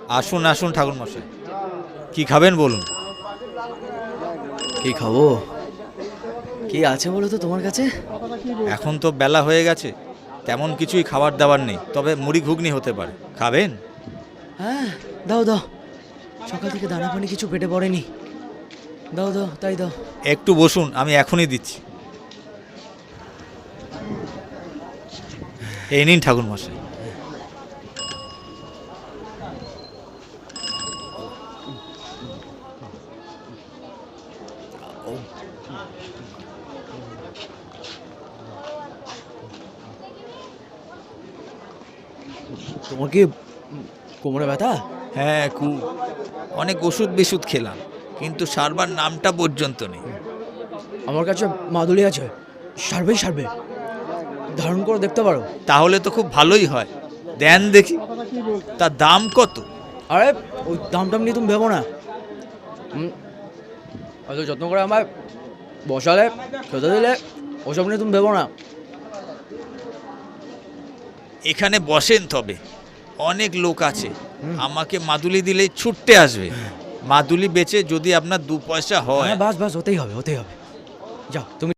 আসুন আসুন ঠাকুর মশাই, কি খাবেন বলুন। কি খাবো? কি আছে বলো তো তোমার কাছে? এখন তো বেলা হয়ে গেছে, তেমন কিছুই খাবার দাবার নেই, তবে মুড়ি ঘুগনি হতে পারে, খাবেন? হ্যাঁ, দাও দাও। সকাল থেকে দানা পানি কিছু পেটে পড়েনি। দাও দাও, তাই দাও। একটু বসুন, আমি এখনই দিচ্ছি। এই নিন ঠাকুর মশাই। তোমার কি কোমরে ব্যথা? হ্যাঁ, অনেক ওষুধ বিষুধ খেলাম, কিন্তু সারবার নামটা পর্যন্ত নেই। আমার কাছে মাদুলি আছে, সারবেই সারবে। ধারণ করে দেখতে পারো। তাহলে তো খুব ভালোই হয়, দেন দেখি। তার দাম কত? আরে ওই দামটাম নিয়ে তুমি ভেবো না। অত যত্ন করে আমায় বসালে, খেতে দিলে, ওসব নিয়ে তুমি ভেবো না। এখানে বসেন, তবে অনেক লোক আছে, আমাকে মাদুলি দিলেই ছুটতে আসবে। মাদুলি বেচে যদি আপনার 2 পয়সা হয়। হ্যাঁ, বাস বাস, হতেই হবে হতেই হবে। যাও তুমি।